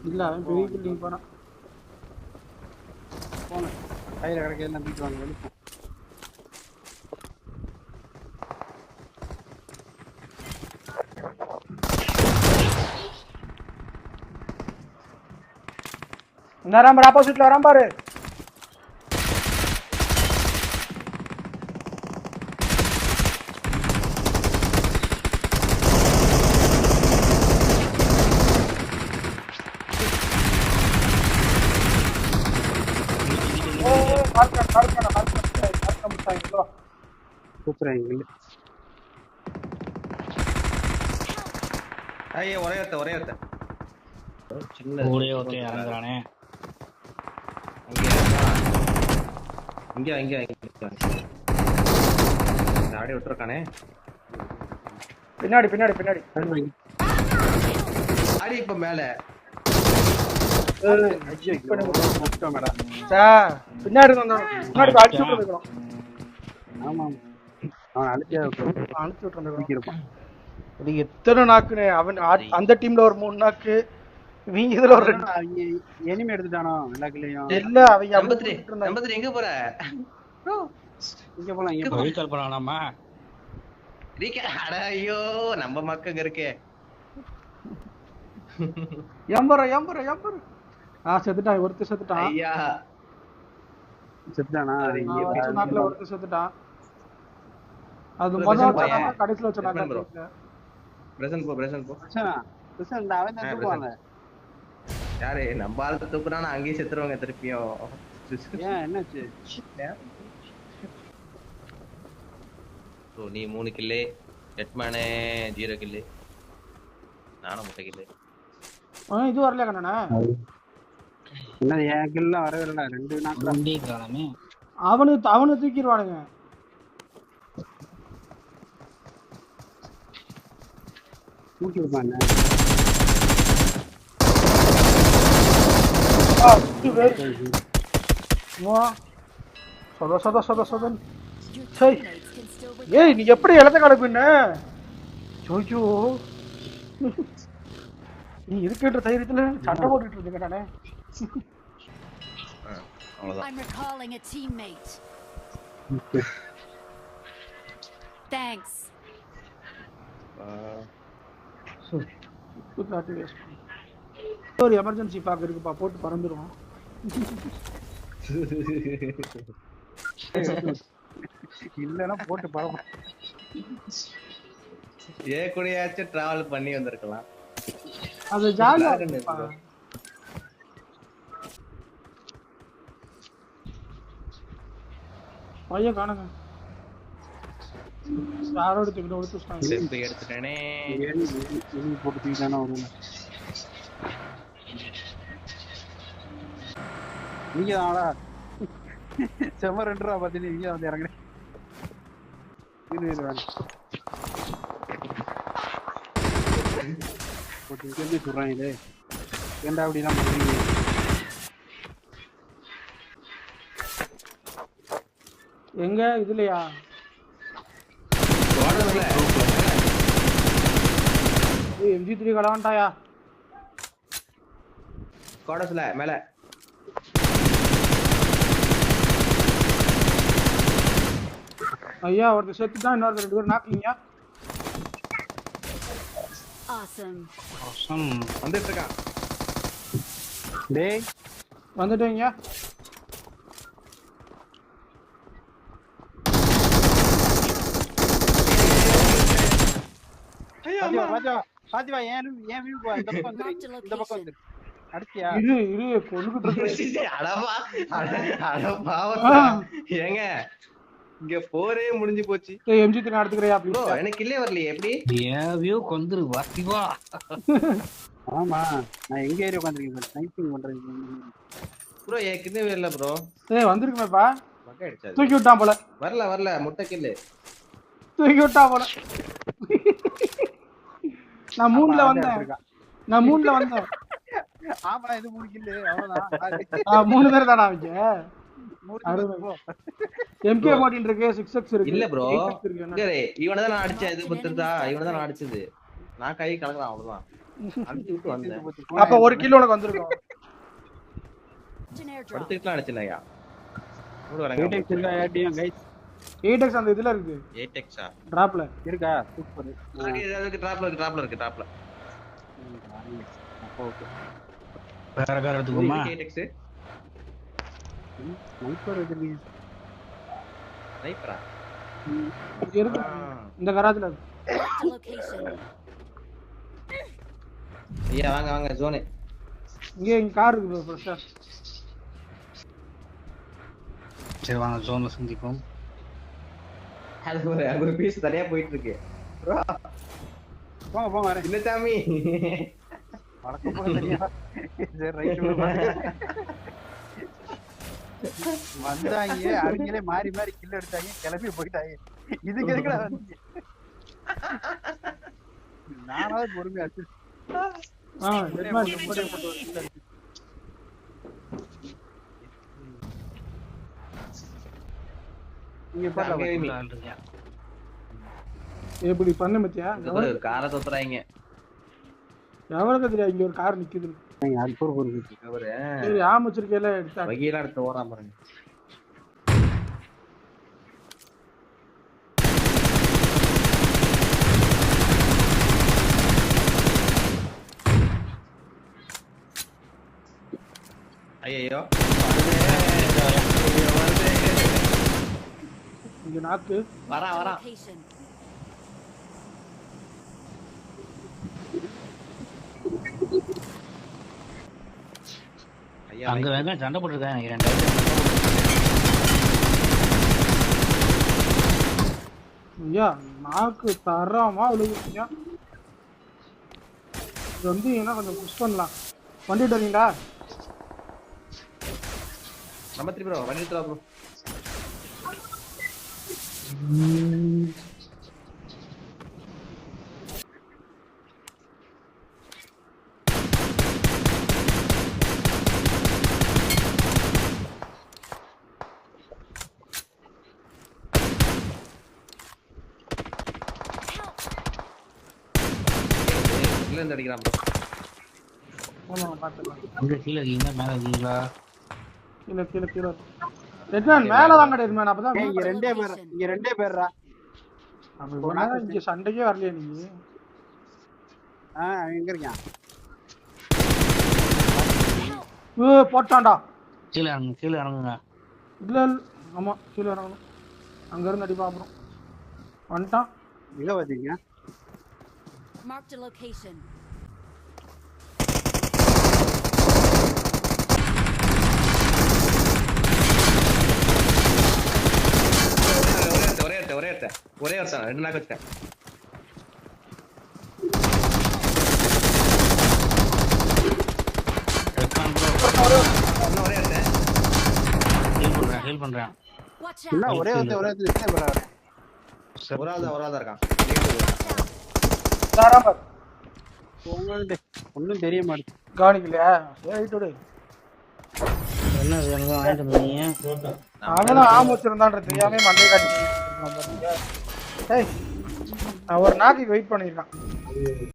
இல்ல அவன் பெரிய பில்டிங் போறான். போன கையில கிடக்க நம்பிட்டு வாங்க வெளிப்போம். நம்பர் ஆப்போசிட்ல வரான் பாரு. ஐயே ஒரே ஒருத்த சின்ன ஒரே ஒருத்த இறங்குறானே. இங்க ஆடி விட்டுருக்கானே. பின்னாடி ஆடி இப்ப மேல பின்னாடி அடிச்சு விட்டுருக்கோம். ஆமா அவன் அனுப்பிச்சு விட்டுருக்கோம். இது எத்தனை நாக்குனே அவன் அந்த டீம்ல ஒரு 3 நாக்கு, இவங்க இதுல ஒரு 2. எனிமே எடுத்துட்டானோ எல்லா கிளையும். இல்ல அவங்க நம்பர் எங்க போற? இங்க போலாம் இங்க ரீகால் பண்ணலாமா? அட ஐயோ நம்ம மக்கங்க இருக்கே. எம்பர செத்துட்டான். ஒருத்தர் செத்துட்டான். ஐயா செத்துட்டானா? நாக்குல ஒருத்தர் செத்துட்டான். அது முதல்ல கடைசில வச்ச நாக்கு. பிரசன்ட் போ அவன் தான் தூக்குவாங்க. யாரு நம்ம ஆளு தூக்குறானா அங்கேயே செத்துருவாங்க திருப்பியும். ஏன் என்னாச்சு? நீ 3 கில்லு, ஹெட்மேனு 0 கில்லு, நானும் 3 கில்லு. இது வரல கண்ணா. என்ன என் கில்லாம் வரவே இல்ல. 2 நாக்கு காணமே. அவனு தூக்கிடுவானுங்க. தூக்கி விடுவாங்க. ஏய் நீ எப்படி எழுத கிடக்குன்ன? ஜோஜோ நீ இருக்கின்ற தைரியத்துல சண்டை போட்டுட்டு இருக்க நானே. I'm recalling a teammate. Thanks. ஒரு எமர்ஜென்சி பாக்க இருக்குப்பா, போட்டு பறந்துருவோம். இல்லன்னா போட்டு பறப்ப. கூடயாச்சும் டிராவல் பண்ணி வந்திருக்கலாம். அது ஜாலியா இருக்குப்பா. பையன் காணுங்க. யாரோட தூக்கிட்டு ஒடுத்துட்டாங்க. செத்து எடுத்துட்டேனே. ஏனி போட்டு தூக்கிட்டானா வருங்க. நீங்க ஆளா செம்ம 2 ரூபா பாத்தீங்க. நீங்க வந்து இறங்குறேன். போட்டு கேள்வி சொல்றாங்களே ஏன்டா அப்படிலாம் பண்ணுவீங்க? எங்க இதுலயா? MG3 கலவான்டாயா? கோடஸ்ல மேல ஐயா ஒருத்தர் செத்துட்டான். இன்னொரு 2 பேர் நாக்குங்க. Awesome. வந்துட்டு இருக்கான். டேய் வந்துட்டீங்க. பாத்திவா ஏன் வியூ போ. இந்த பக்கம் வந்து அடிச்சியா? இரு கொன்னுகிட்டு இருக்கு. ஏங்க இங்க போரே முடிஞ்சு போச்சு. MG3 எடுத்துக்கறியா please? எனக்கு இல்லே வரலையே. எப்படி ஏன் வியூ கொந்துரு வாத்திவா. ஆமா நான் எங்க ஏரியா உட்கார்ந்திருக்கேன். ஸ்னைப்பிங் பண்றேன் ப்ரோ. ஏற்கனவே வரல ப்ரோ. வந்திருக்குமேப்பா. பக்க அடிச்சாரு. தூக்கி விட்டான் போல. வரல முட்டை கில்லு தூக்கி விட்டான் போல. நான் 3ல வந்தேன். ஆமா இது 3 கில்லு அவ்வளவுதான். 3 பேர் தானா அவங்க? MK14 இருக்கு, 6x இருக்கு. இல்ல ப்ரோ. இவனை தான் நான் அடிச்சேன். இது பத்திருந்தா இவனை தான் நான் அடிச்சது. நான் கை கலக்குறேன் அவ்வளவுதான். அடிச்சு விட்டு வந்தேன். அப்ப ஒரு கிலோ உனக்கு வந்திருக்கும். An airdrop. படுத்துக்கலாம் அடிச்சில்லையா? கூட Atex இருக்கா வரங்க. ஏடிஎம் கைஸ் 8x அந்த இதுல இருக்கு 8xஆ? டிராப்ல. இருக்கா சூப்பர் அதுக்கு டிராப்ல இருக்கு. அப்போ ஓகே வேற கார் எடுத்துக்கோமா? 8x ஸ்னைப்பர் வச்சிருக்கீங்க ஸ்னைப்பரா? இங்க இருக்கு இந்த கராஜ்ல இருக்கு. Marked a location. ஐயா வாங்க ஜோனு. இங்க கார் இருக்கு ஃப்ரெஷ்ஷா. சரி வாங்க ஜோன்ல சந்திப்போம். அது ஒரு பீஸ் தனியா போயிட்டு இருக்கு. போங்க வரேன் இல்ல சாமி. வணக்கம் போக தெரியா சரி ரைட் வந்தாங்க அவங்களே மாறி கில் எடுத்தாங்க கிளம்பி போயிட்டாங்க. இதுக்கு எதுக்குடா வந்தீங்க? நானாவது பொறுமையா அடிச்சு ஹெட்மாஸ்டர் போட்டு இங்க பாருங்க எப்படி பண்ண மத்தியா? ஒரு காரை தொத்துறாங்க. எவ்வளவு தெரியா இங்க ஒரு கார் நிக்குது. அது பொறுப்பு அவரு சரி ஆம் வச்சிருக்கேல எடுத்தா. வகையெல்லாம் எடுத்து ஓடாம பாருங்க. ஐயோ இங்க நாக்கு வரா Location. ஐயா அங்க வேணா சண்டை போட்டுருக்காங்க நினைக்கிறேன். ஐயா நாக்கு தரமா விழுகுறியா? இது வந்து என்ன கொஞ்சம் புஷ் பண்ணலாம். வண்டிட்டு வரீங்களா? நம்ம திருப்பி ப்ரோ வண்டி எடுத்துடா ப்ரோ. இல்ல இந்த அடிக்கிறான் ப்ரோ. ஆமா பாத்துக்கலாம். அங்க கீழே இருக்கீங்க மேல இருக்கீங்களா? கீழே ரெட்மேன் மேல வாங்க ரெட்மேன். அப்பதான் இங்க ரெண்டே பேர்ரா. அப்ப இங்க சண்டைக்கே வரலையா நீ? எங்க இருக்கான்? போட்டான்டா. கீழே இறங்குங்க. இல்ல ஆமா கீழே இறங்கணும். அங்க இருந்து அடிப்பா அப்புறம் வந்துட்டான். எங்க வந்தீங்க? Marked a location. ஒரே ஒருத்தன் 2 நாக்கு வச்சேன். ஒரே ஒருத்தன் ஹீல் பண்றேன். Watch இல்ல out. ஒரே ஒருத்தர் ஒரு ஆள் தான் இருக்கான். தாராமர் உங்கள்ட்ட ஒண்ணும் தெரிய மாட்டேங்குது. கவனிக்கலையா? ரைட் விடு. என்ன வேணும் வாங்கிட்டு வந்தீங்க? அவனும் ஆம் வச்சிருந்தான்ற தெரியாம மண்டையை காட்டி. ஏய் நான் ஒரு நாளைக்கு வெயிட் பண்ணிருக்கான்.